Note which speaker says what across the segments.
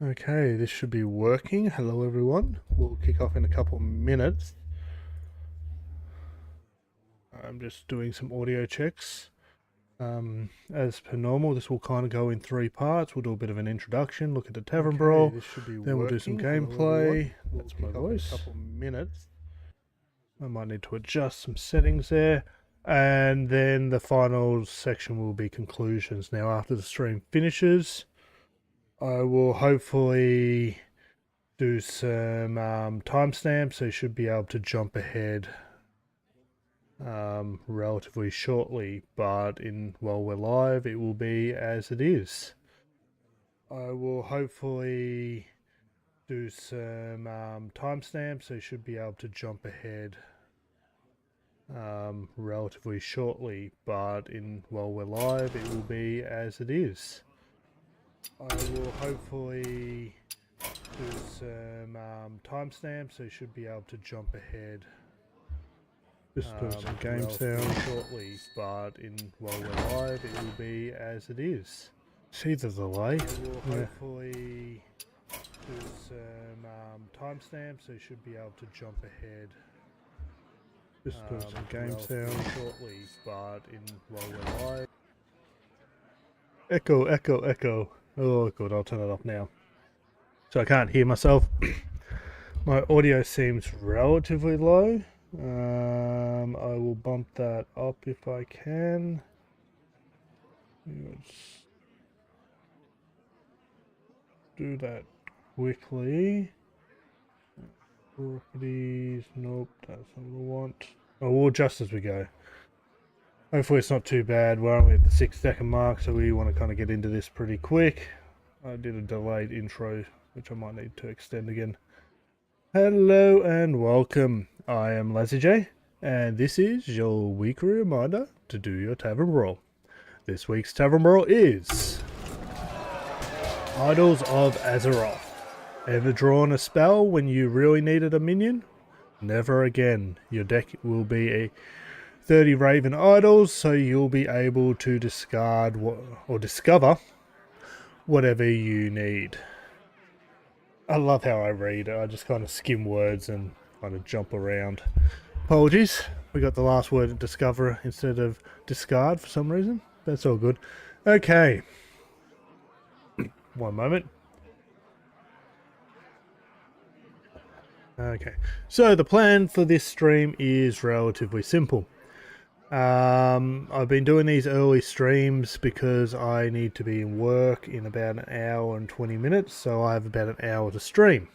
Speaker 1: Okay, this should be working. Hello everyone. We'll kick off in a couple minutes. I'm just doing some audio checks. As per normal, this will kind of go in three parts. We'll do a bit of an introduction, look at the Tavern Brawl,
Speaker 2: This should be
Speaker 1: then we'll do some
Speaker 2: working. Hello,
Speaker 1: gameplay.
Speaker 2: everyone.
Speaker 1: That's
Speaker 2: We'll
Speaker 1: my
Speaker 2: kick off in a
Speaker 1: voice.
Speaker 2: couple
Speaker 1: Minutes. I might need to adjust some settings there. And then the final section will be conclusions. Now, after the stream finishes, I will hopefully do some timestamps, so you should be able to jump ahead relatively shortly, but while we're live it will be as it is. I will hopefully do some timestamps, so you should be able to jump ahead relatively shortly, but while we're live it will be as it is. I will hopefully do some timestamps, so you should be able to jump ahead. Just do some game sound shortly, but while we're live, it will be as it is. See the delay? I will hopefully do some timestamps, so you should be able to jump ahead. Just do some game sound shortly, but while we're live. Echo, echo, echo. Oh, good. I'll turn it off now. So I can't hear myself. My audio seems relatively low. I will bump that up if I can. Let's do that quickly. Properties, nope, that's not what I want. Oh, we'll adjust as we go. Hopefully it's not too bad. We're only at the 6-second mark, so we want to kind of get into this pretty quick. I did a delayed intro, which I might need to extend again. Hello and welcome. I am LazzyJ, and this is your weekly reminder to do your Tavern Brawl. This week's Tavern Brawl is Idols of Azeroth. Ever drawn a spell when you really needed a minion? Never again. Your deck will be a 30 Raven Idols, so you'll be able to discard or discover whatever you need. I love how I read. I just kind of skim words and kind of jump around. Apologies. We got the last word discover instead of discard for some reason. That's all good. Okay. One moment. Okay. So the plan for this stream is relatively simple. I've been doing these early streams because I need to be in work in about an hour and 20 minutes, so I have about an hour to stream.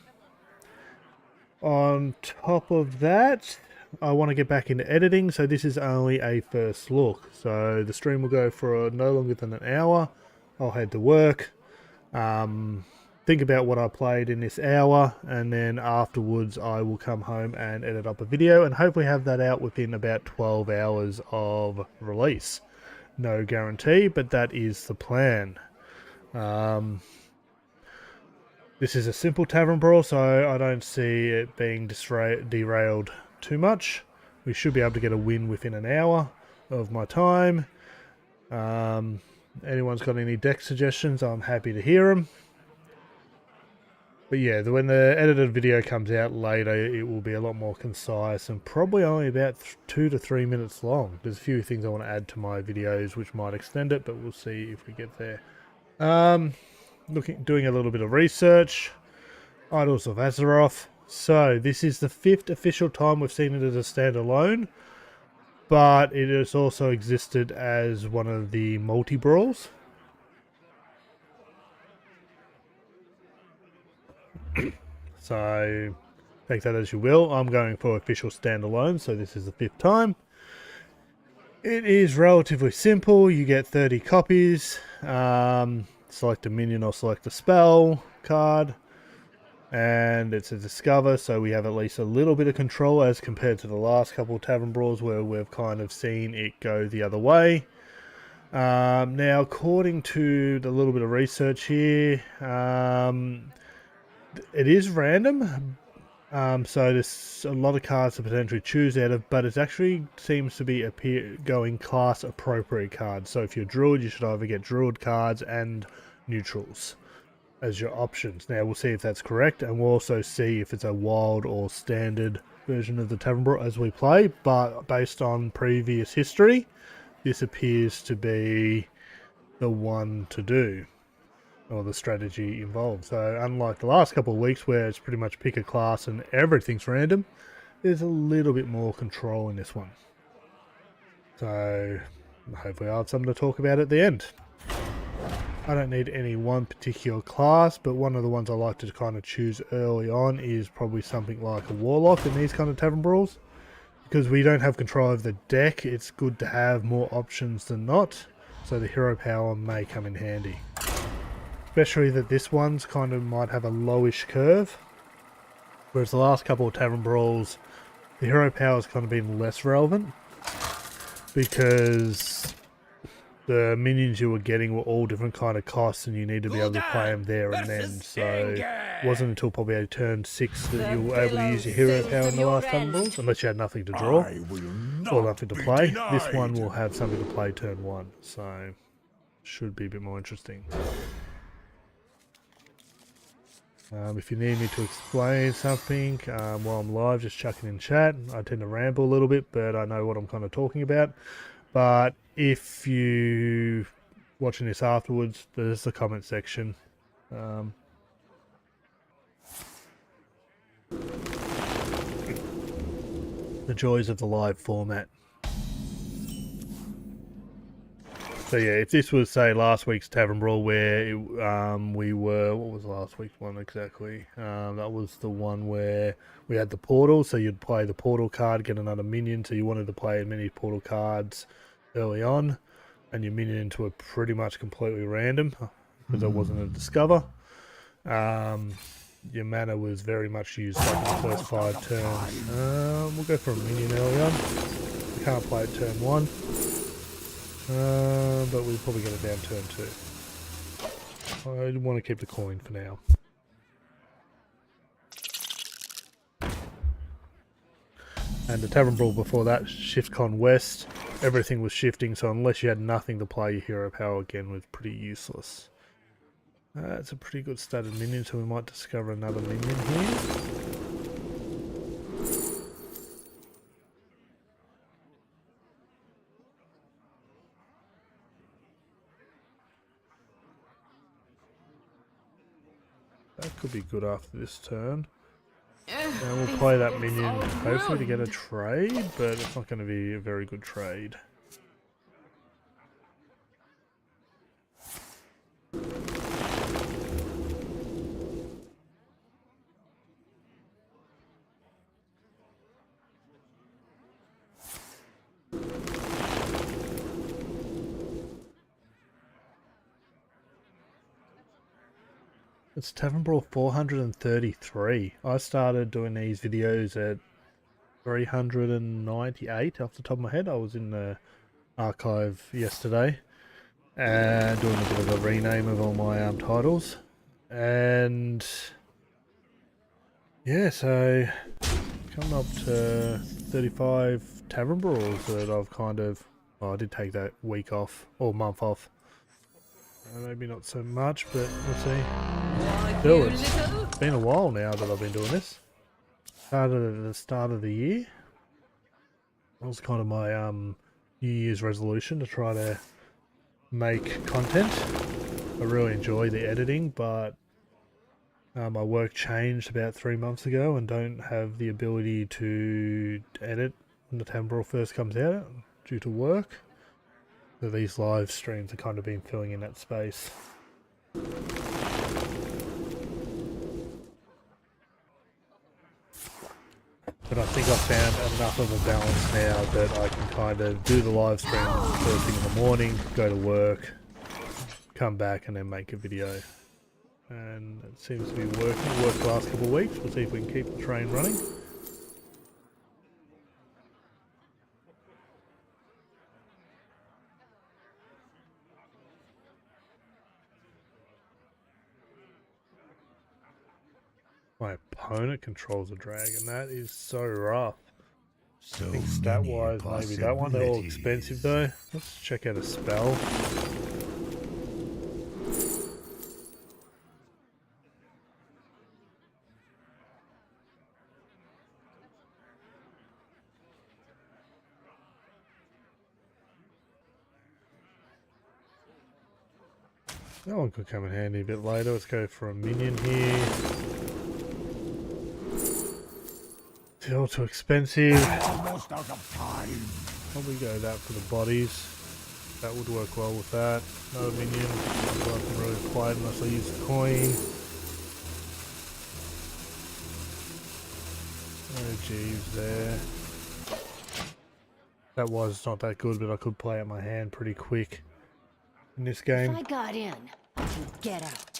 Speaker 1: On top of that, I want to get back into editing, so this is only a first look. So the stream will go for no longer than an hour. I'll head to work, think about what I played in this hour, and then afterwards I will come home and edit up a video and hopefully have that out within about 12 hours of release. No guarantee, but that is the plan. This is a simple Tavern Brawl, so I don't see it being derailed too much. We should be able to get a win within an hour of my time. Anyone's got any deck suggestions, I'm happy to hear them. But yeah, when the edited video comes out later, it will be a lot more concise and probably only about 2 to 3 minutes long. There's a few things I want to add to my videos which might extend it, but we'll see if we get there. Doing a little bit of research. Idols of Azeroth. So this is the 5th official time we've seen it as a standalone, but it has also existed as one of the multi-brawls. So take that as you will. I'm going for official standalone, so this is the 5th time. It is relatively simple. You get 30 copies. Select a minion or select a spell card. And it's a discover, so we have at least a little bit of control as compared to the last couple of Tavern Brawls where we've kind of seen it go the other way. Now, according to the little bit of research here, it is random, so there's a lot of cards to potentially choose out of, but it actually seems to be going class appropriate cards. So if you're Druid, you should either get Druid cards and neutrals. as your options. Now we'll see if that's correct, and we'll also see if it's a wild or standard version of the Tavern Brawl as we play, but based on previous history, this appears to be the one to do, or the strategy involved. So unlike the last couple of weeks where it's pretty much pick a class and everything's random, there's a little bit more control in this one. So hopefully I'll have something to talk about at the end. I don't need any one particular class, but one of the ones I like to kind of choose early on is probably something like a Warlock in these kind of Tavern Brawls. Because we don't have control of the deck, it's good to have more options than not, so the hero power may come in handy. Especially that this one's kind of might have a lowish curve, whereas the last couple of Tavern Brawls, the hero power has kind of been less relevant, because the minions you were getting were all different kind of costs and you need to be able to play them there and then. So it wasn't until probably turn 6 that you were able to use your hero power in the last Tavern Brawls, unless you had nothing to draw or nothing to play. This one will have something to play turn 1, so should be a bit more interesting. If you need me to explain something while I'm live, just chuck it in chat. I tend to ramble a little bit, but I know what I'm kind of talking about. But if you watching this afterwards, there's the comment section. The joys of the live format. So yeah, if this was, say, last week's Tavern Brawl where we were... What was last week's one exactly? That was the one where we had the portal, so you'd play the portal card, get another minion, so you wanted to play as many portal cards early on, and your minions were pretty much completely random, because there wasn't a discover. Your mana was very much used like in the first 5 turns. We'll go for a minion early on. We can't play it turn 1. But we'll probably get it down turn 2. I want to keep the coin for now. And the Tavern Brawl before that, ShiftCon West, everything was shifting, so unless you had nothing to play, your hero power again was pretty useless. It's a pretty good started minion, so we might discover another minion here. That could be good after this turn. And we'll play that minion hopefully to get a trade, but it's not going to be a very good trade. It's Tavern Brawl 433. I started doing these videos at 398 off the top of my head. I was in the archive yesterday and doing a bit of a rename of all my titles. And yeah, so coming up to 35 Tavern Brawls that I've kind of... Well, I did take that week off, or month off. Maybe not so much, but we'll see. Still, it's been a while now that I've been doing this. Started at the start of the year. That was kind of my New Year's resolution, to try to make content. I really enjoy the editing, but my work changed about 3 months ago and don't have the ability to edit when the Tavern Brawl first comes out due to work. So these live streams have kind of been filling in that space. But I think I've found enough of a balance now that I can kind of do the live stream first thing in the morning, go to work, come back and then make a video. And it seems to be working. It worked the last couple of weeks. We'll see if we can keep the train running. My opponent controls a dragon. That is so rough.
Speaker 2: So
Speaker 1: I think stat-wise, maybe that one. They're all expensive though. Let's check out a spell. That one could come in handy a bit later. Let's go for a minion here. Still too expensive.
Speaker 2: Almost out of time.
Speaker 1: Probably go that for the bodies. That would work well with that. Another minion. I'm working really quiet unless I use the coin. Oh jeez, there. That was not that good, but I could play out my hand pretty quick in this game.
Speaker 3: If I got in, I could get out.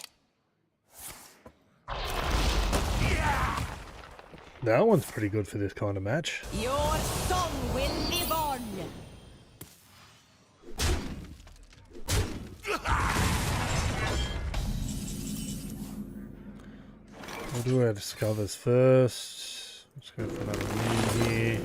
Speaker 1: That one's pretty good for this kind of match.
Speaker 3: Your song will live on.
Speaker 1: We'll do our discovers first. Let's go for another minion here.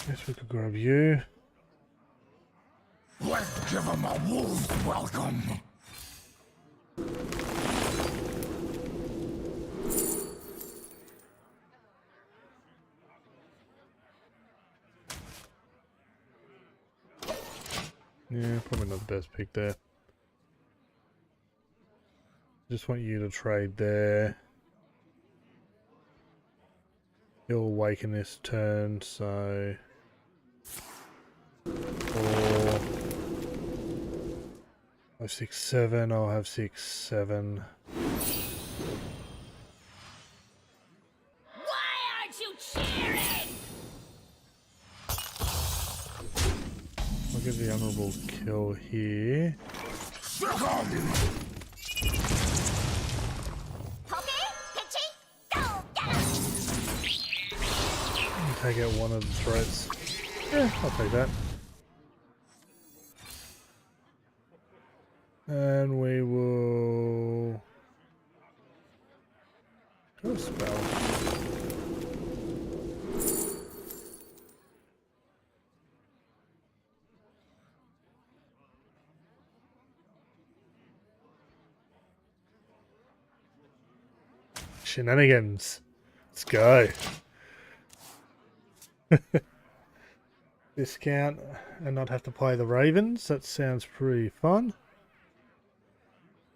Speaker 1: Guess we could grab you.
Speaker 2: Let's give him a wolf's welcome.
Speaker 1: Yeah, probably not the best pick there. Just want you to trade there. He'll awaken this turn, so 4, 5, 6, 7. I'll have 6, 7.
Speaker 3: Why aren't you cheering?
Speaker 1: I'll get the honourable kill here.
Speaker 3: Pokey, pitchy, go, get him!
Speaker 1: Take out one of the threats. Yeah, I'll take that. And we will do a spell. Shenanigans. Let's go. Discount and not have to play the Ravens. That sounds pretty fun.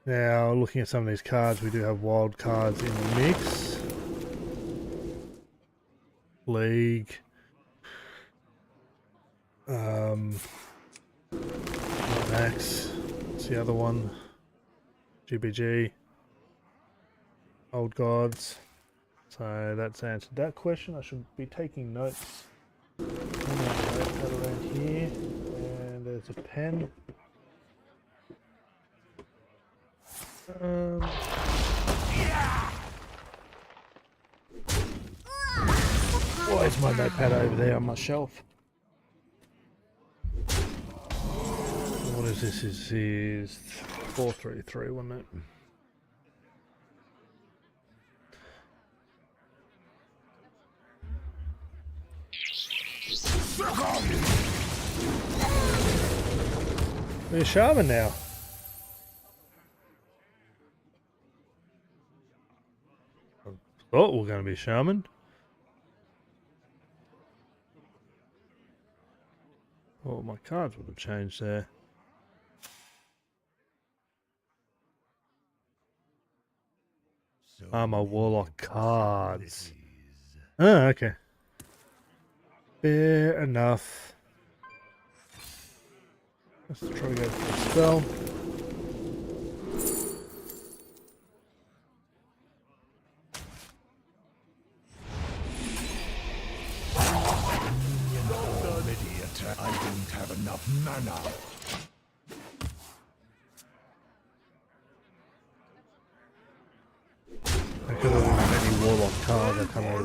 Speaker 1: Now, looking at some of these cards, we do have wild cards in the mix. League. Max. What's the other one? GBG. Old Gods. So that's answered that question. I should be taking notes. Notepad around here, and there's a pen. Why is my notepad over there on my shelf? What is this? This is 433, wasn't it? We're a shaman now. I thought we were going to be a shaman. Oh, my cards would have changed there. My Warlock cards. Oh, okay. Fair enough. Let's try to go for a spell.
Speaker 2: Idiot, I don't have enough mana.
Speaker 1: I could have any Warlock card that kind of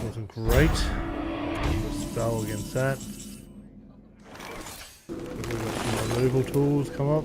Speaker 1: wasn't great. A spell against that. We've got some removal tools come up.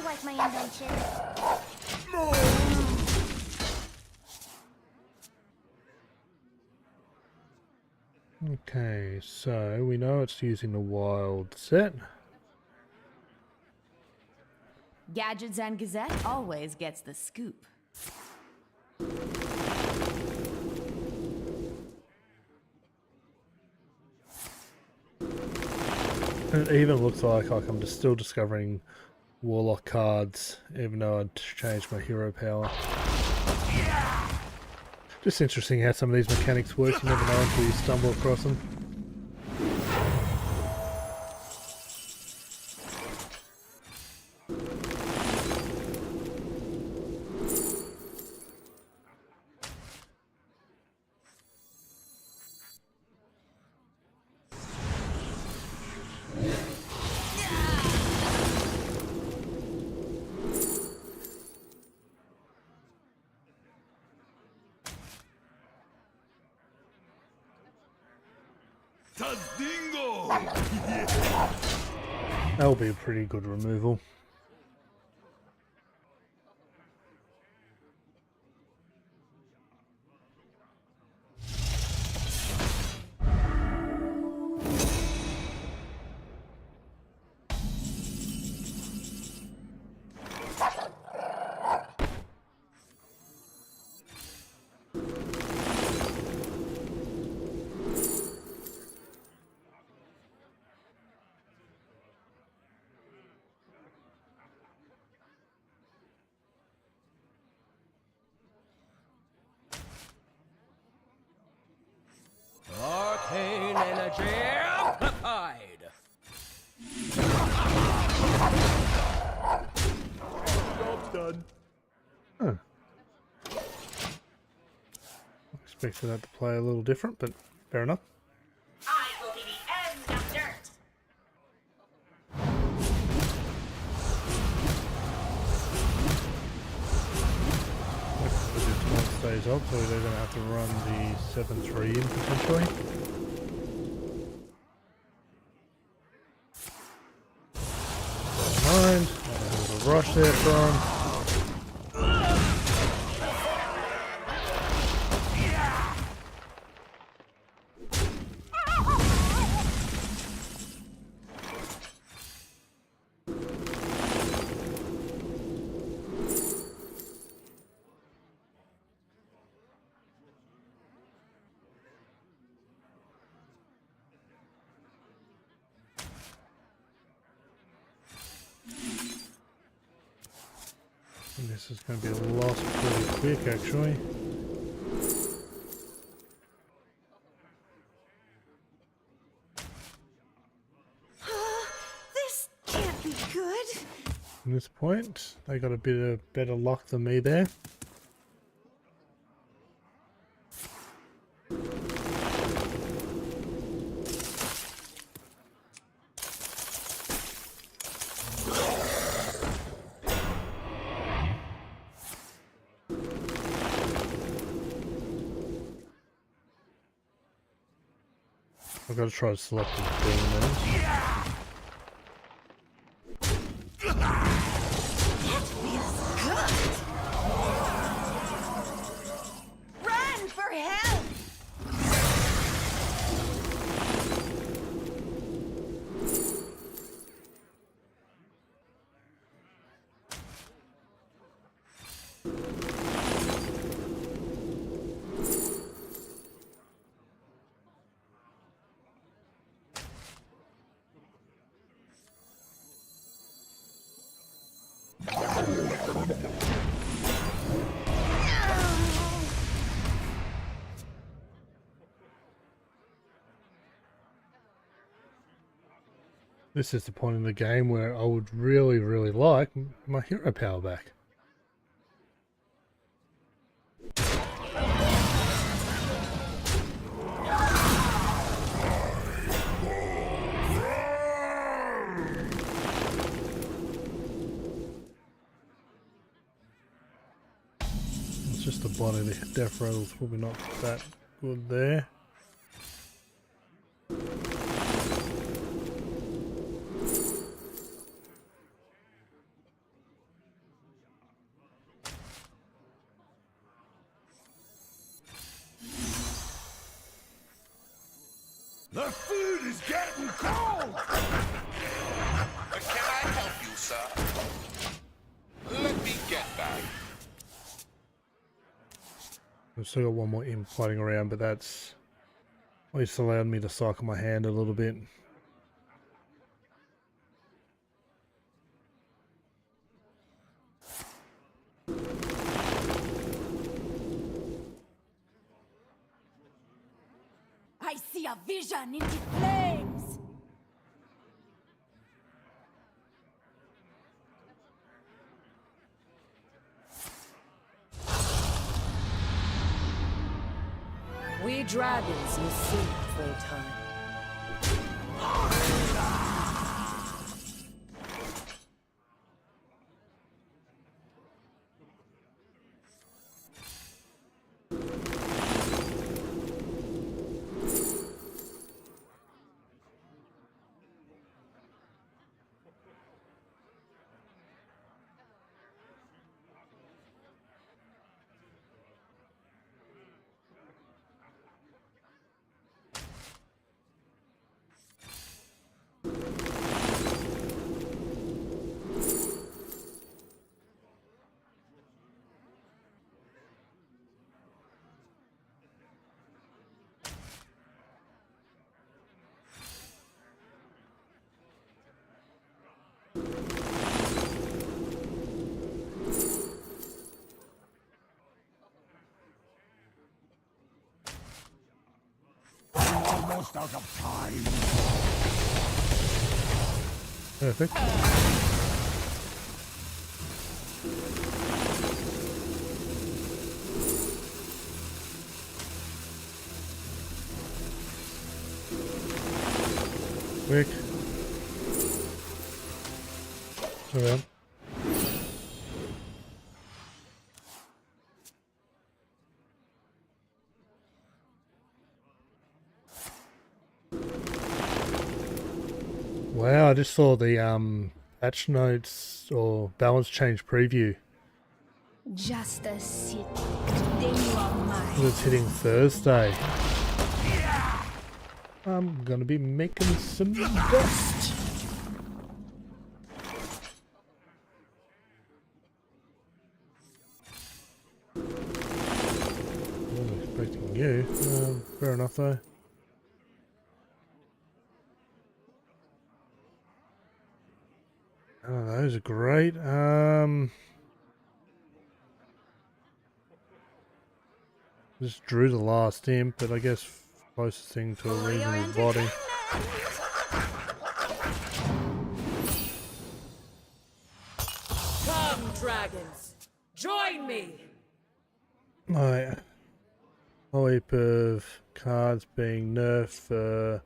Speaker 3: like my invention.
Speaker 1: Okay, so we know it's using the wild set.
Speaker 3: Gadgets and Gazette always gets the scoop.
Speaker 1: It even looks like I'm just still discovering Warlock cards, even though I'd changed my hero power. Just interesting how some of these mechanics work, you never know until you stumble across them.
Speaker 2: Tazdingo!
Speaker 1: That'll be a pretty good removal.
Speaker 4: Arcane energy amplified.
Speaker 2: Job's done.
Speaker 1: Huh. Expected that to play a little different, but fair enough.
Speaker 3: I will be the end of dirt.
Speaker 1: Because if one stays up, so they're going to have to run the 7-3 in potentially. Don't mind. A little rush there from. And this is going to be lost pretty quick, actually.
Speaker 3: This can't be good.
Speaker 1: At this point, they got a bit of better luck than me there. I've got to try to select the demons.
Speaker 3: Run for help!
Speaker 1: This is the point in the game where I would really, really like my hero power back. It's just the body, the death rattle's probably not that good there.
Speaker 2: The food is getting cold!
Speaker 5: Can I help you, sir? Let me get that.
Speaker 1: I've still got one more imp floating around, but that's at least allowed me to cycle my hand a little bit.
Speaker 3: I see a vision in the flames!
Speaker 4: We dragons will sleep for a time.
Speaker 2: Almost out of time.
Speaker 1: Perfect. Quick. Around. Wow, I just saw the patch notes or balance change preview.
Speaker 3: Just a sip, then you are mine.
Speaker 1: It's hitting Thursday. I'm gonna be making some dust. Wasn't expecting you. Fair enough though. Oh, those are great. Just drew the last imp, but I guess closest thing to a reasonable body.
Speaker 4: Come, dragons, join me.
Speaker 1: My whole heap of cards being nerfed for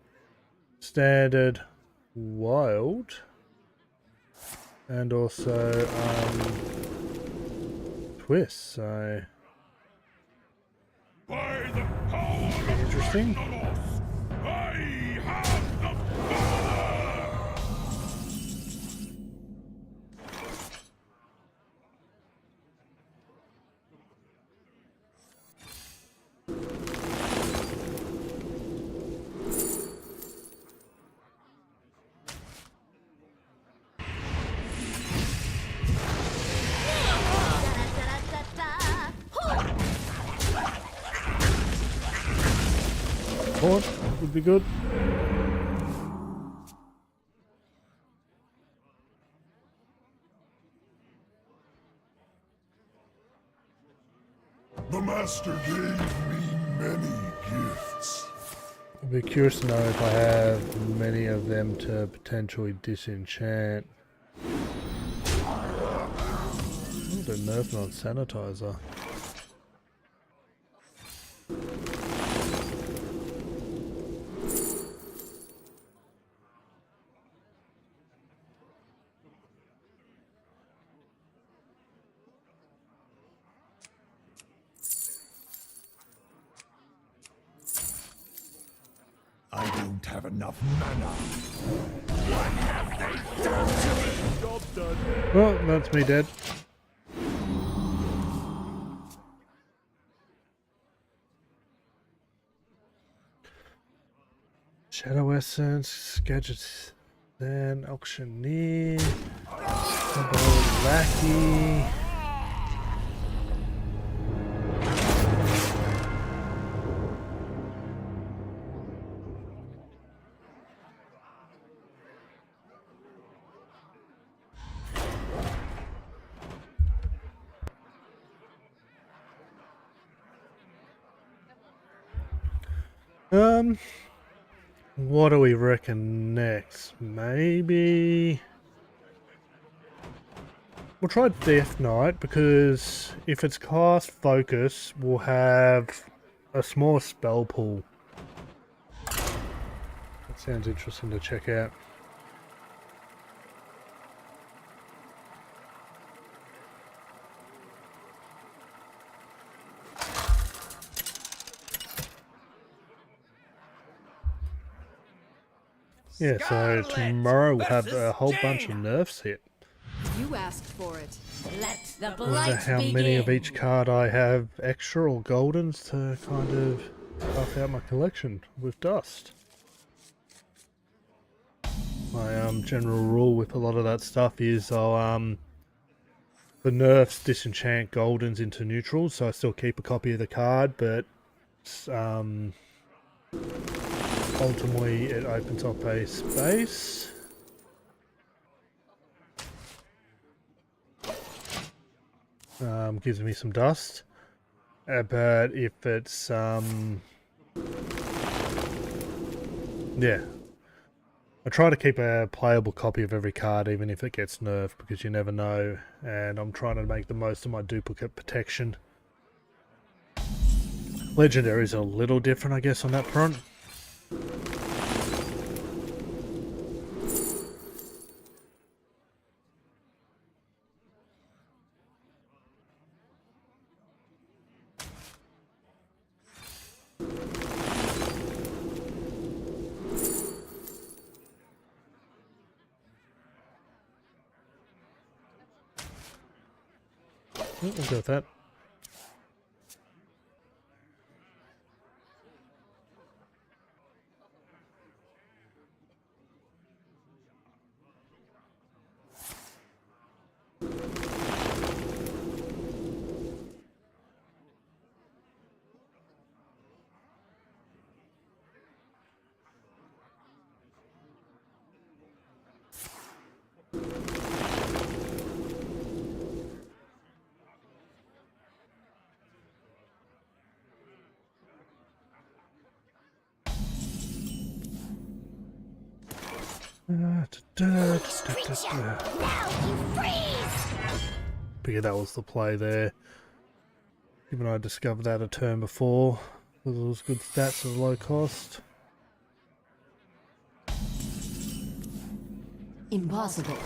Speaker 1: standard, wild, and also twists. So
Speaker 2: By the power of
Speaker 1: interesting.
Speaker 2: Ragnaros, I have the power!
Speaker 1: Port would be good.
Speaker 2: The master gave me many gifts.
Speaker 1: I'd be curious to know if I have many of them to potentially disenchant. Oh, they're nerfing on sanitizer.
Speaker 2: I don't have enough mana. What have they done to me? Job done.
Speaker 1: Well, that's me dead. Shadow Essence, Gadgets, then Auctioneer, Double Lackey. What do we reckon next? Maybe we'll try Death Knight, because if it's cast focus, we'll have a smaller spell pool. That sounds interesting to check out. Yeah, so tomorrow we'll have a whole bunch of nerfs hit.
Speaker 4: You asked for it.
Speaker 3: Let the
Speaker 1: I wonder
Speaker 3: blight
Speaker 1: how
Speaker 3: begin.
Speaker 1: many of each card I have extra or goldens to kind of buff out my collection with dust. My general rule with a lot of that stuff is I'll the nerfs disenchant goldens into neutrals, so I still keep a copy of the card, but ultimately it opens up a space. Gives me some dust. But if it's yeah, I try to keep a playable copy of every card even if it gets nerfed, because you never know, and I'm trying to make the most of my duplicate protection. Legendary is a little different, I guess, on that front. We'll go with that. Figured that was the play there. Even I discovered that a turn before, with those good stats at a low cost.
Speaker 3: Impossible.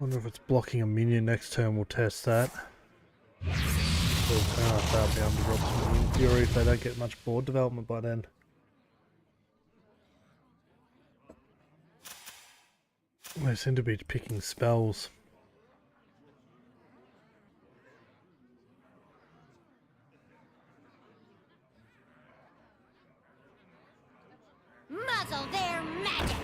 Speaker 1: Wonder if it's blocking a minion next turn. We'll test that. That'll be able to drop some Minion Fury if they don't get much board development by then. They seem to be picking spells.
Speaker 3: Muzzle their magic.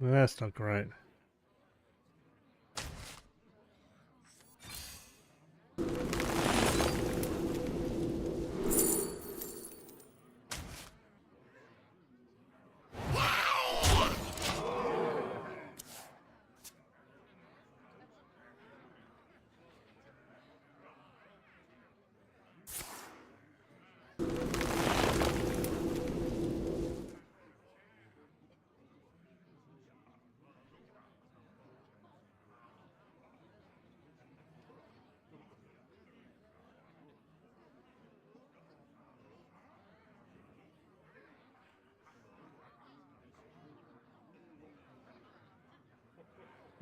Speaker 1: That's not great.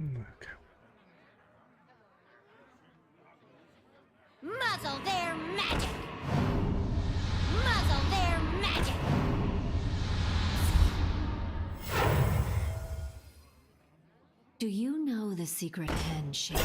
Speaker 1: Okay.
Speaker 3: Muzzle their magic! Muzzle their magic!
Speaker 4: Do you know the secret handshake?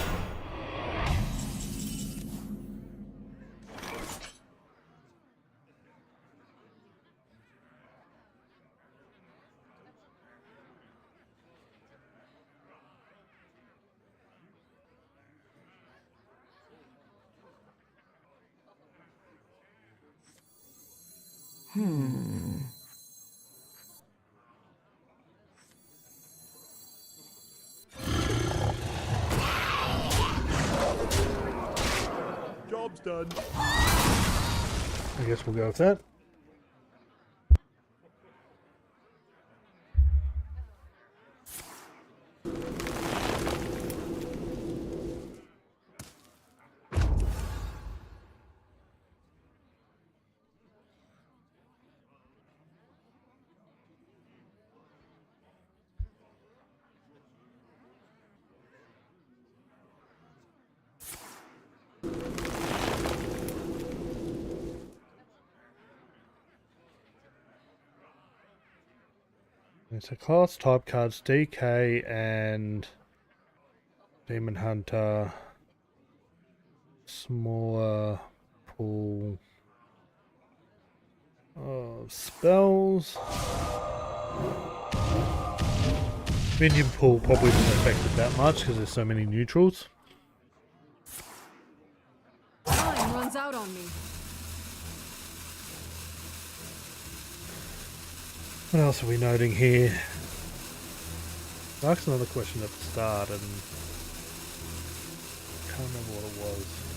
Speaker 2: Job's done.
Speaker 1: I guess we'll go with that. It's a class type cards DK and Demon Hunter. Smaller pool of spells. Minion pool probably isn't affected that much because there's so many neutrals.
Speaker 4: Time runs out on me.
Speaker 1: What else are we noting here? I asked another question at the start and can't remember what it was.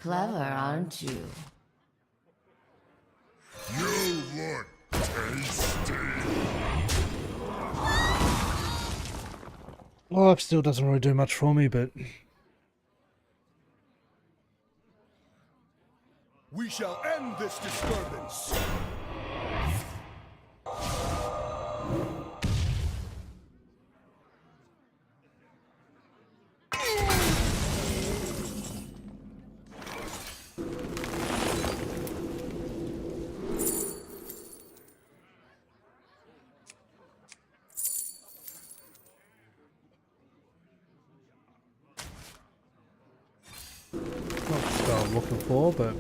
Speaker 4: Clever, aren't you?
Speaker 2: You look tasty.
Speaker 1: Life still doesn't really do much for me, but
Speaker 2: We shall end this disturbance.
Speaker 1: not the spell I'm looking for, but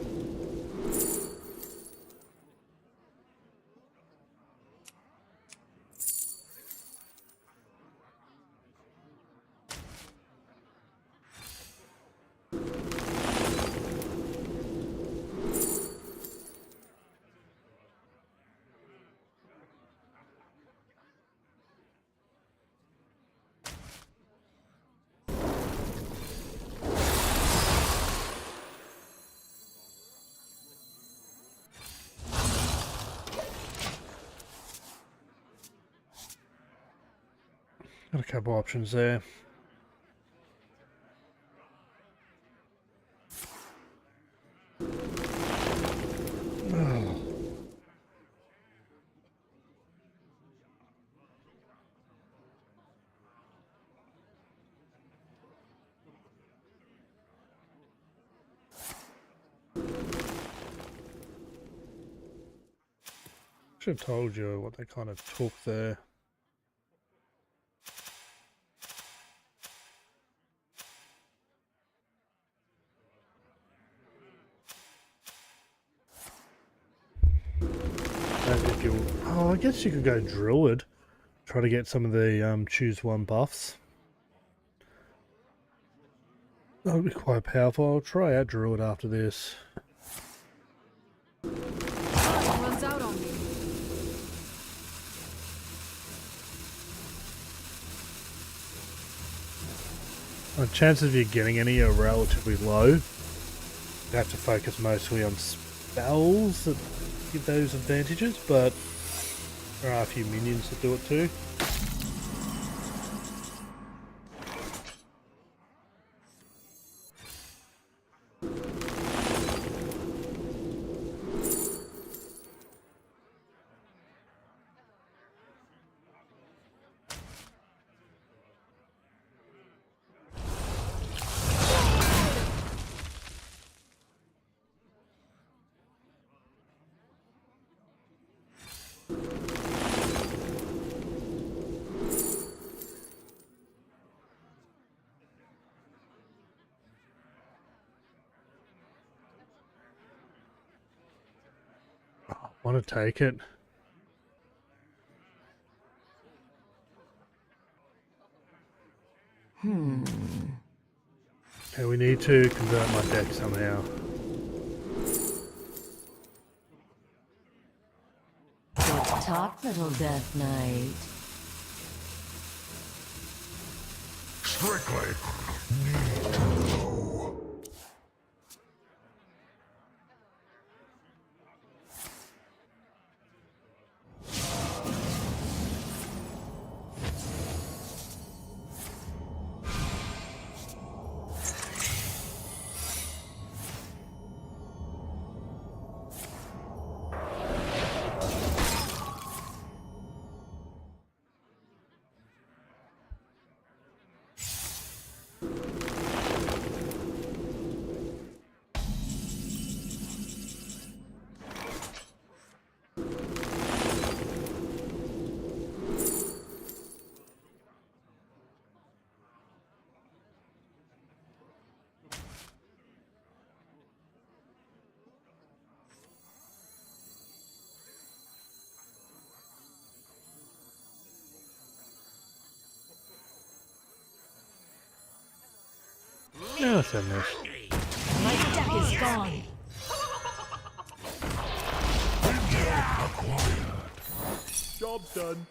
Speaker 1: got a couple options there. Oh. Should have told you what they kind of took there. As if you, oh, I guess you could go Druid. Try to get some of the choose one buffs. That would be quite powerful. I'll try out Druid after this. The chances of you getting any are relatively low. You have to focus mostly on spells that give those advantages, but there are a few minions that do it too. Want to take it. Okay, we need to convert my deck somehow.
Speaker 4: Good talk, little Death Knight.
Speaker 2: Strictly need to know.
Speaker 1: No, it's a miss.
Speaker 3: My deck is gone.
Speaker 2: Job done.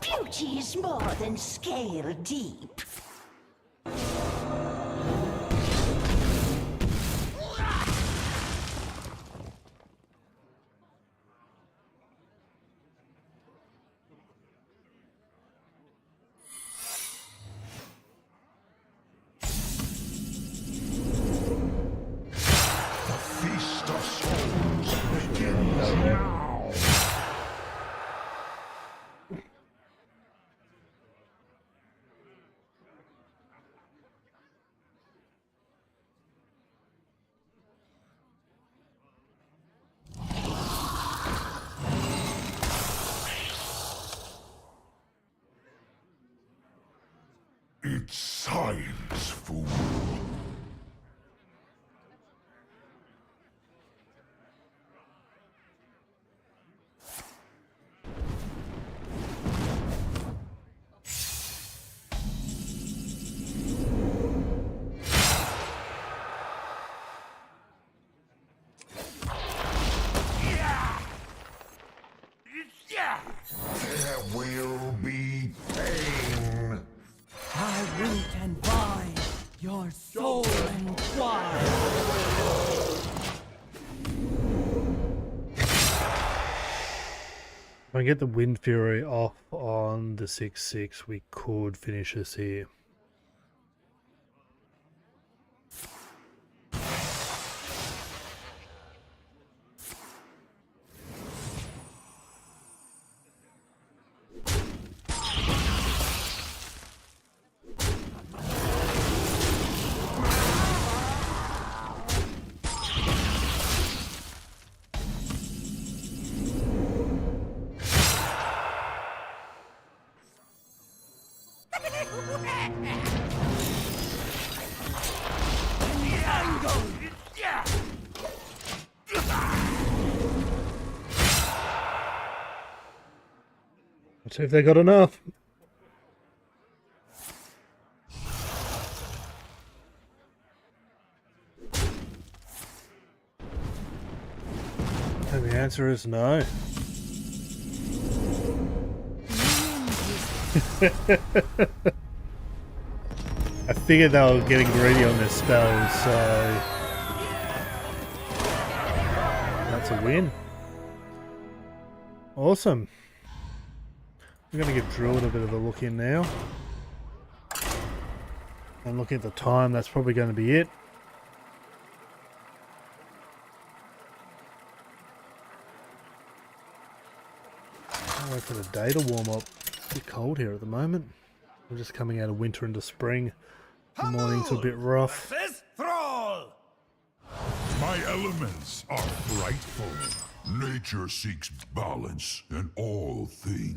Speaker 6: Beauty is more than scale deep.
Speaker 2: Feast of souls begins now. It's science, fool. There will be pain.
Speaker 7: I root and bind your soul entwined.
Speaker 1: If I get the Wind Fury off on the 6/6, we could finish this here. Let's see if they got enough. And the answer is no. I figured they were getting greedy on their spells, so that's a win. Awesome. I'm going to give Druid a bit of a look in now. And looking at the time, that's probably going to be it. I'll wait for the day to warm up. It's a bit cold here at the moment. We're just coming out of winter into spring. The morning's a bit rough.
Speaker 2: My elements are frightful. Nature seeks balance in all things.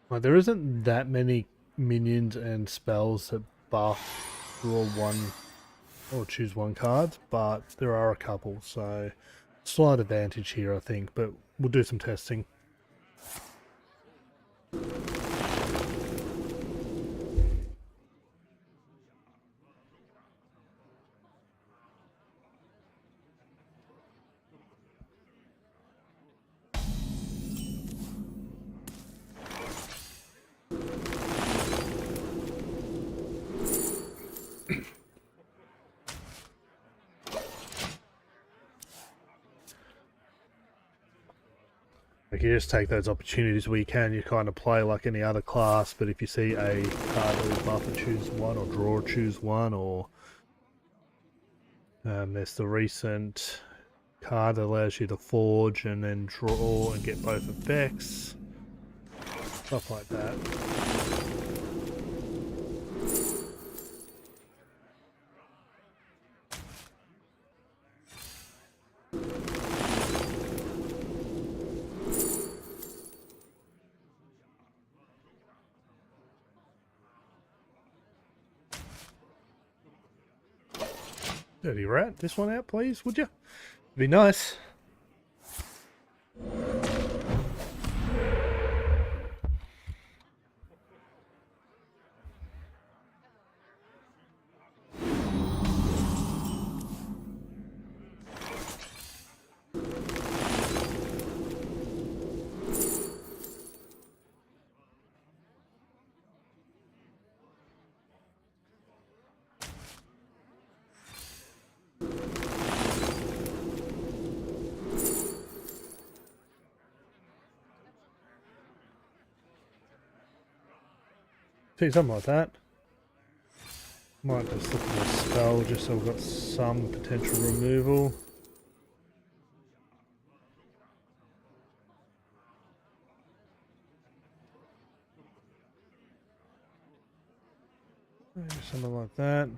Speaker 1: Well, there isn't that many minions and spells that buff, draw one, or choose one card, but there are a couple, so slight advantage here, I think, but we'll do some testing. Like, you just take those opportunities where you can. You kind of play like any other class, but if you see a card that will buff and choose one, or draw or choose one, or there's the recent card that allows you to forge and then draw and get both effects, stuff like that. Dirty rat, this one out, please, would you? Be nice. See, something like that. Might just look at the spell just so we've got some potential removal. Maybe something like that.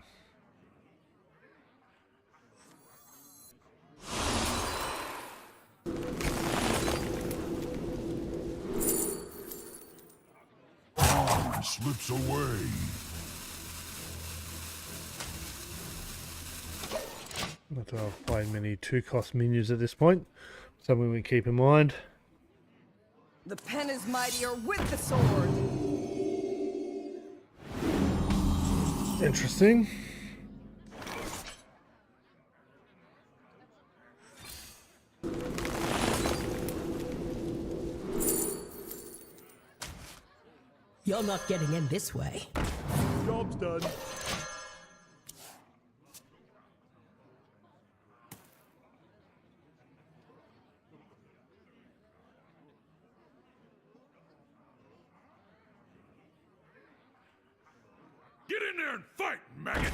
Speaker 2: Slips away.
Speaker 1: Not that I've played many 2-cost minions at this point. Something we keep in mind.
Speaker 4: The pen is mightier with the sword.
Speaker 1: Interesting.
Speaker 7: You're not getting in this way.
Speaker 2: Job's done. Get in there and fight, maggot!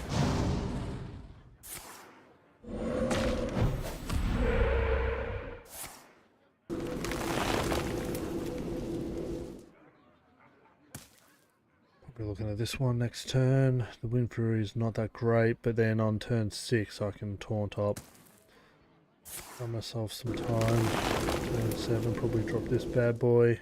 Speaker 1: We're looking at this one next turn. The Wind Fury is not that great, but then on turn 6 I can taunt up. Buy myself some time. Turn 7, probably drop this bad boy.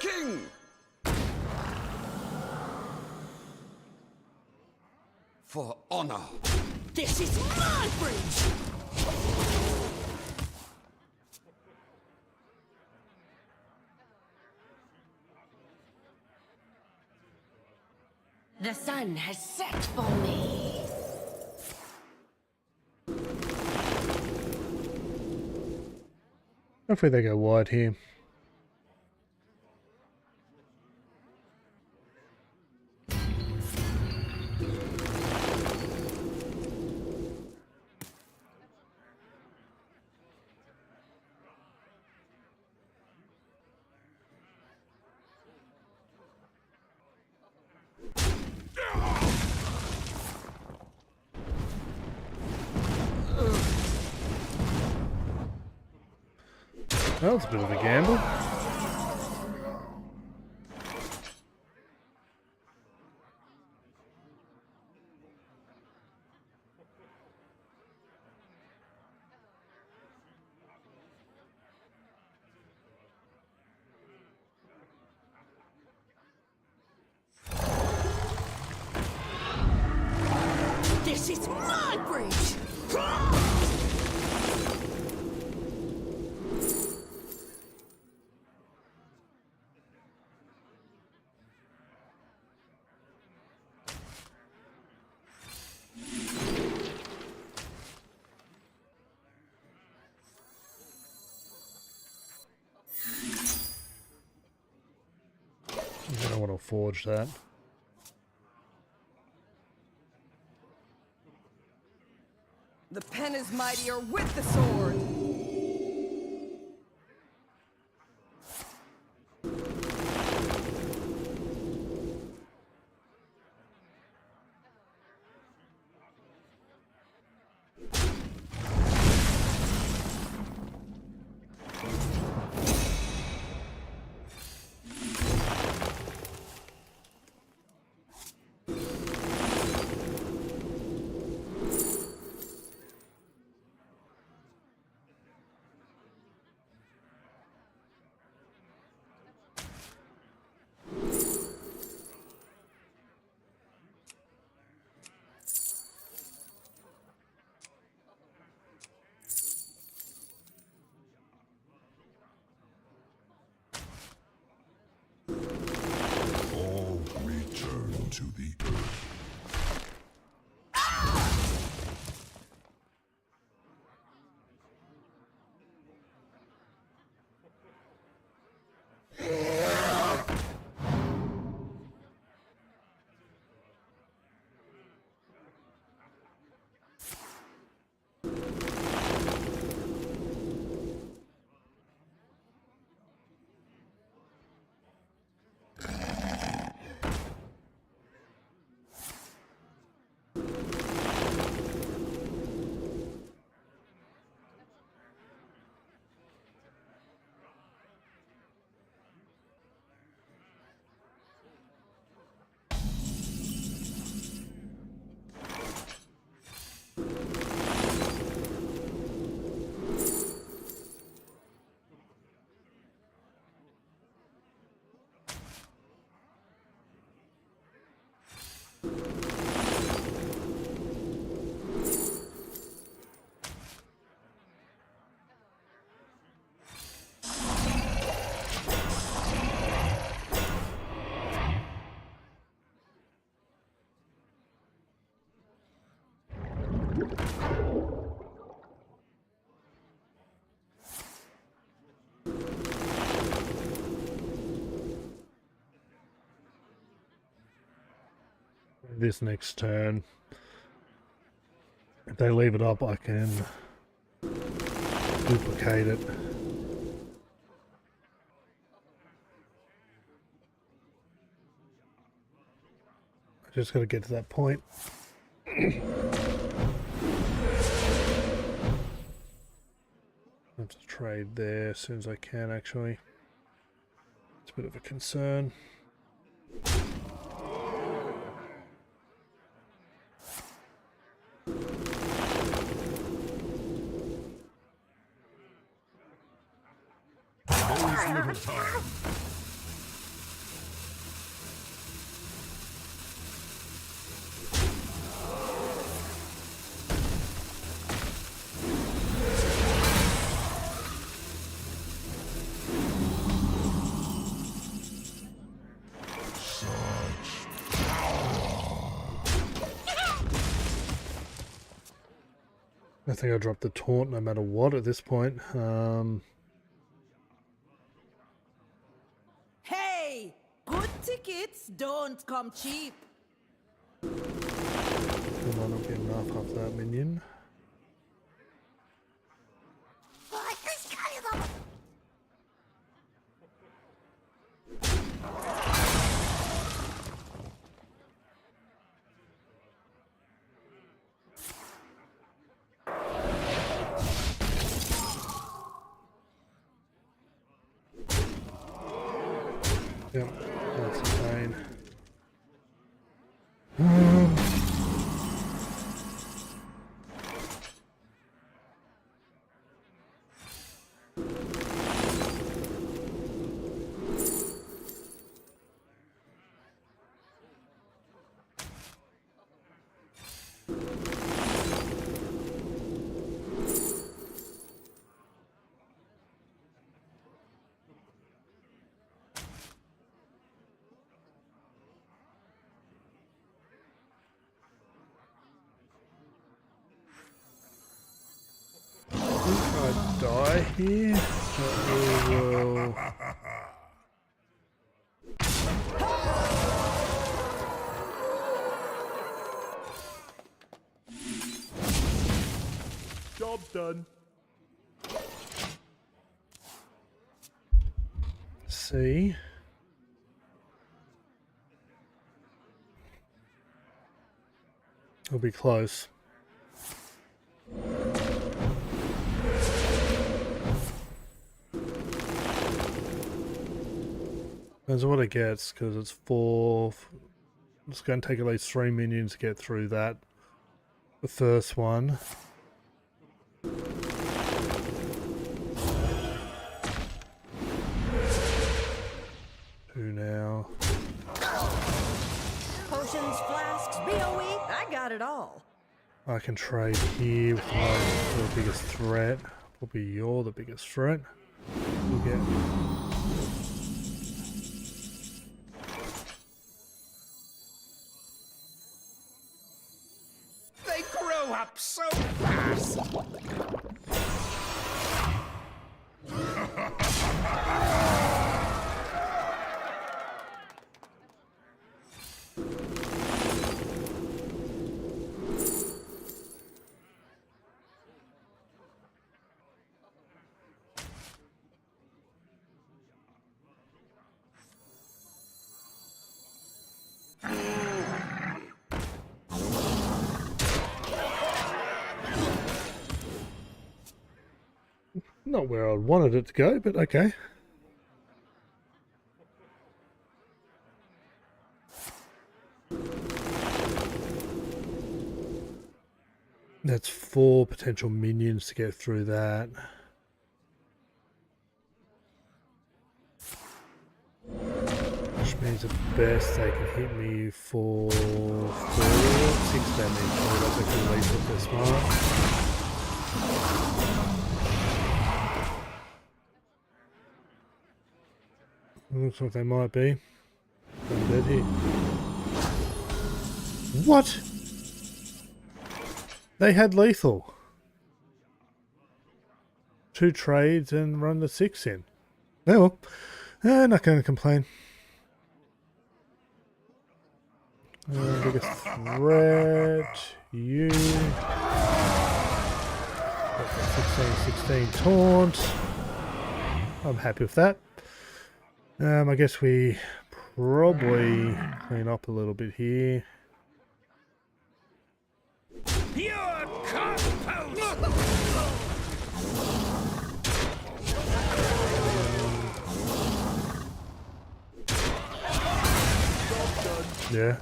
Speaker 5: king! For honor.
Speaker 7: This is my bridge!
Speaker 6: The sun has set for me.
Speaker 1: Hopefully they go wide here. Well, it's a bit of a gamble.
Speaker 7: This is my bridge!
Speaker 1: I don't want to forge that.
Speaker 4: The pen is mightier with the sword.
Speaker 2: All return to the earth.
Speaker 1: This next turn, if they leave it up, I can duplicate it. I just got to get to that point. I have to trade there as soon as I can, actually. It's a bit of a concern.
Speaker 2: Little time.
Speaker 1: I think I'll drop the taunt no matter what at this point.
Speaker 7: Hey! Good tickets don't come cheap.
Speaker 1: Come on, I'll get enough off that minion. Yep, that's insane. I die here, but we will.
Speaker 2: Job done.
Speaker 1: See. It'll be close. That's what it gets, because it's 4. It's going to take at least 3 minions to get through that. The first one. 2 now.
Speaker 7: Potions, flasks, BOE, I got it all.
Speaker 1: I can trade here with the biggest threat. Probably you're the biggest threat. We'll get.
Speaker 5: They grow up so fast.
Speaker 1: Not where I wanted it to go, but okay. That's 4 potential minions to get through that. Which means at best they can hit me for 6 damage. Oh, that's actually lethal if they're smart. Looks like they might be. I'm dead here. What? They had lethal. 2 trades and run the 6 in. Oh well. Not going to complain. Biggest threat. You. Got the 16 taunt. I'm happy with that. I guess we probably clean up a little bit here.
Speaker 5: Pure compost.
Speaker 1: Yeah.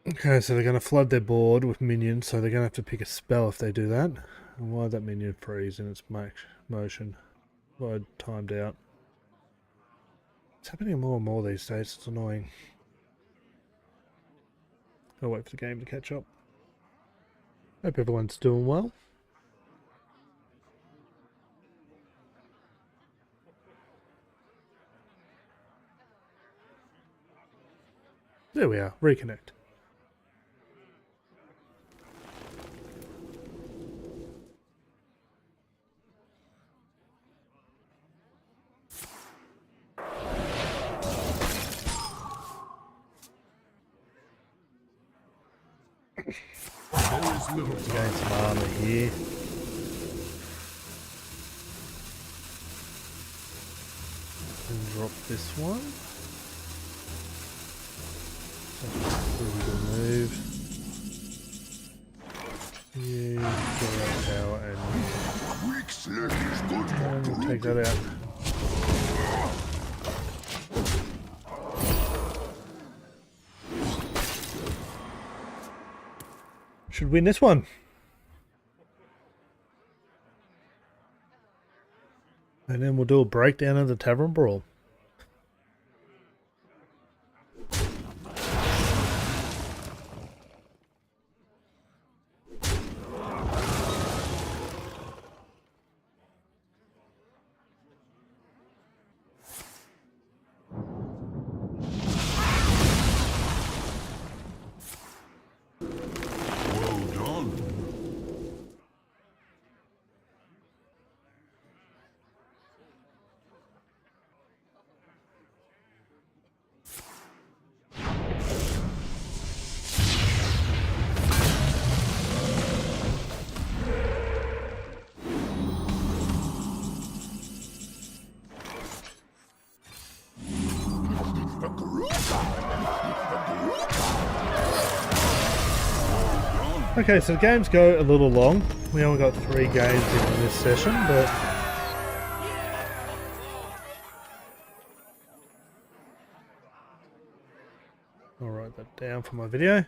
Speaker 1: Okay, so they're going to flood their board with minions, so they're going to have to pick a spell if they do that. And why did that minion freeze in its motion? Well, it timed out. It's happening more and more these days, it's annoying. I'll wait for the game to catch up. Hope everyone's doing well. There we are. Reconnect.
Speaker 2: There is little
Speaker 1: Gain some armor here. And drop this one. Really good move. You go that tower and
Speaker 2: weak slick is good for
Speaker 1: take that out. Should win this one. And then we'll do a breakdown of the Tavern Brawl.
Speaker 2: well done.
Speaker 1: Okay, so the games go a little long. We only got 3 games in this session, but I'll write that down for my video.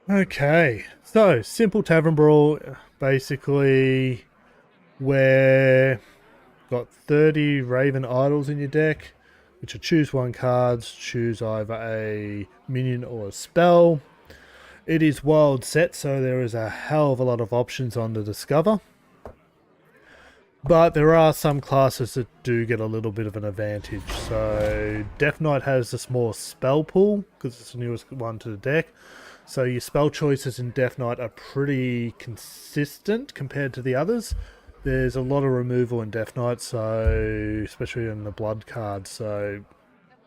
Speaker 1: Okay, so simple Tavern Brawl. Basically, where got 30 Raven Idols in your deck, which are choose 1 cards, choose either a minion or a spell. It is wild set, so there is a hell of a lot of options on the Discover. But there are some classes that do get a little bit of an advantage. So Death Knight has the small spell pool, because it's the newest one to the deck. So your spell choices in Death Knight are pretty consistent compared to the others. There's a lot of removal in Death Knight, so especially in the blood cards, so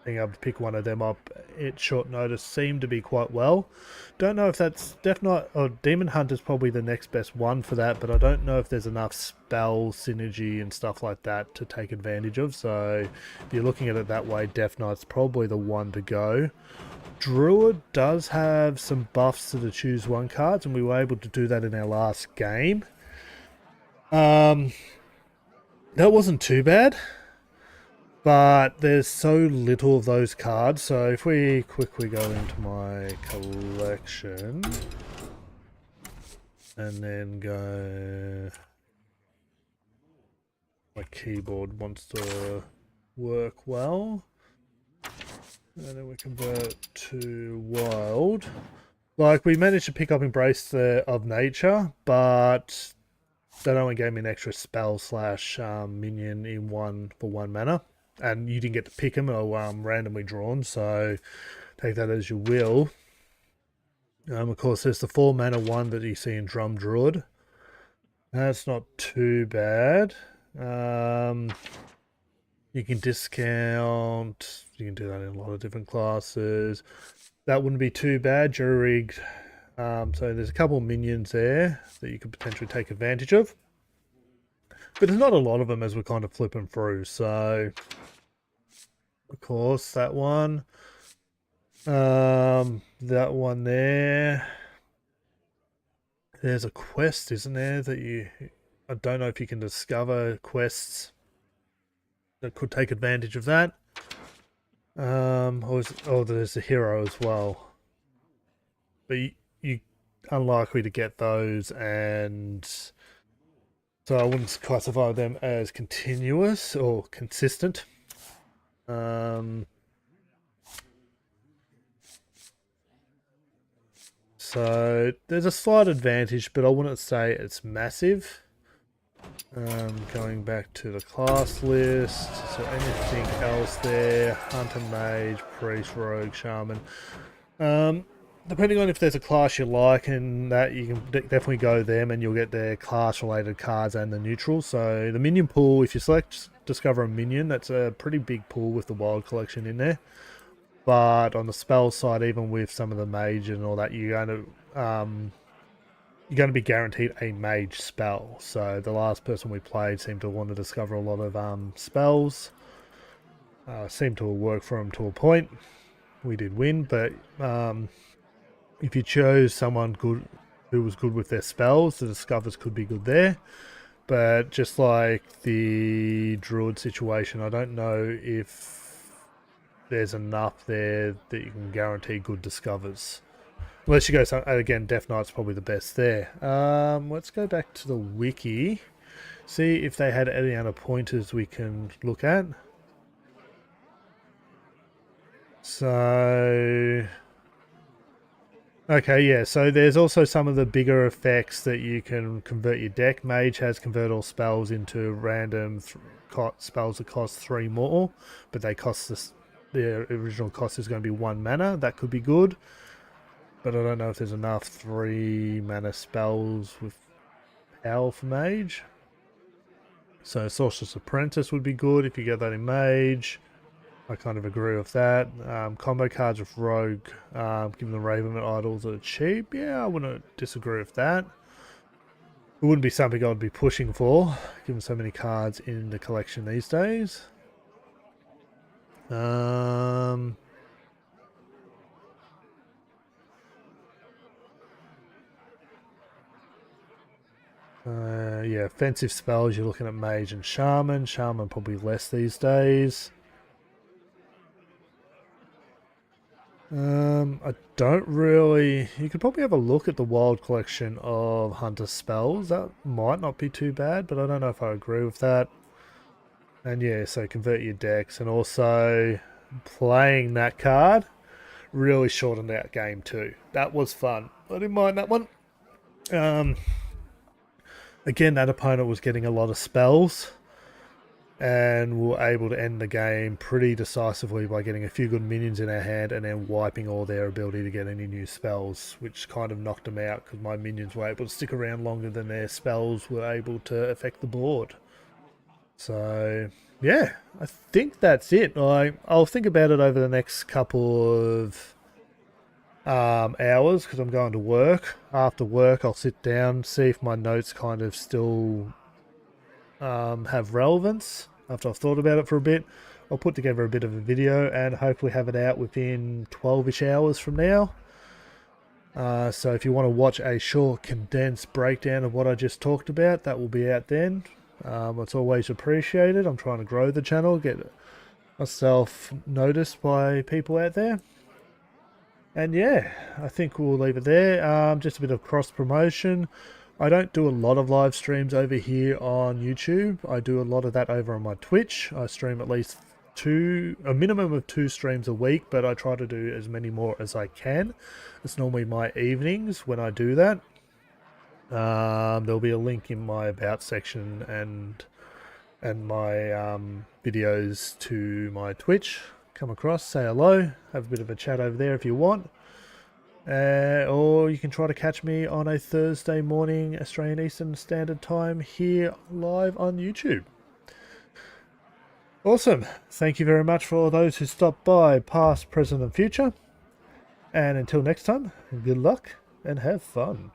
Speaker 1: being able to pick one of them up at short notice seemed to be quite well. Don't know if that's Death Knight or Demon Hunter's probably the next best one for that, but I don't know if there's enough spell synergy and stuff like that to take advantage of. So if you're looking at it that way, Death Knight's probably the one to go. Druid does have some buffs to the choose 1 cards, and we were able to do that in our last game. That wasn't too bad. But there's so little of those cards, so if we quickly go into my collection and then go, my keyboard wants to work well, and then we convert to wild. Like, we managed to pick up Embrace of Nature, but that only gave me an extra spell slash minion in one for 1 mana. And you didn't get to pick them, or randomly drawn, so take that as you will. Of course, there's the 4 mana one that you see in Drum Druid. That's not too bad. You can discount. You can do that in a lot of different classes. That wouldn't be too bad. Jury. So there's a couple of minions there that you could potentially take advantage of. But there's not a lot of them as we're kind of flipping through, so of course that one. That one there. There's a quest, isn't there, that you... I don't know if you can discover quests that could take advantage of that. Oh, there's a hero as well. But you unlikely to get those, and so I wouldn't classify them as continuous or consistent. So there's a slight advantage, but I wouldn't say it's massive. Going back to the class list, so anything else there, hunter, mage, priest, rogue, shaman. Depending on if there's a class you like and that, you can definitely go them and you'll get their class related cards and the neutral. So the minion pool, if you select discover a minion, that's a pretty big pool with the wild collection in there. But on the spell side, even with some of the mage and all that, you're going to be guaranteed a mage spell. So the last person we played seemed to want to discover a lot of spells. Seemed to work for him to a point. We did win, but if you chose someone good who was good with their spells, the discovers could be good there. But just like the Druid situation, I don't know if there's enough there that you can guarantee good discovers. Unless you go, again, Death Knight's probably the best there. Let's go back to the wiki. See if they had any other pointers we can look at. So... okay, yeah, so there's also some of the bigger effects that you can convert your deck. Mage has convert all spells into random spells that cost 3 more, but they cost this, the original cost is going to be 1 mana. That could be good. But I don't know if there's enough 3 mana spells with power for mage. So Sorcerer's Apprentice would be good if you get that in mage. I kind of agree with that. Combo cards with rogue, given the Ravenment idols are cheap. Yeah, I wouldn't disagree with that. It wouldn't be something I'd be pushing for, given so many cards in the collection these days. Yeah, offensive spells, you're looking at mage and shaman. Shaman probably less these days. I don't really... you could probably have a look at the wild collection of hunter spells. That might not be too bad, but I don't know if I agree with that. And yeah, so convert your decks, and also playing that card really shortened out game too. That was fun. I didn't mind that one. Again, that opponent was getting a lot of spells and were able to end the game pretty decisively by getting a few good minions in our hand and then wiping all their ability to get any new spells, which kind of knocked them out because my minions were able to stick around longer than their spells were able to affect the board. So, yeah, I think that's it. I'll think about it over the next couple of hours because I'm going to work. After work, I'll sit down, see if my notes kind of still have relevance. After I've thought about it for a bit, I'll put together a bit of a video and hopefully have it out within 12-ish hours from now. So if you want to watch a short condensed breakdown of what I just talked about, that will be out then. It's always appreciated. I'm trying to grow the channel, get myself noticed by people out there. And yeah, I think we'll leave it there. Just a bit of cross promotion. I don't do a lot of live streams over here on YouTube. I do a lot of that over on my Twitch. I stream at least a minimum of 2 streams a week, but I try to do as many more as I can. It's normally my evenings when I do that. There'll be a link in my about section and my videos to my Twitch. Come across, say hello, have a bit of a chat over there if you want. Or you can try to catch me on a Thursday morning Australian Eastern Standard Time here live on YouTube. Awesome. Thank you very much for all those who stopped by, past, present and future. And until next time, good luck and have fun.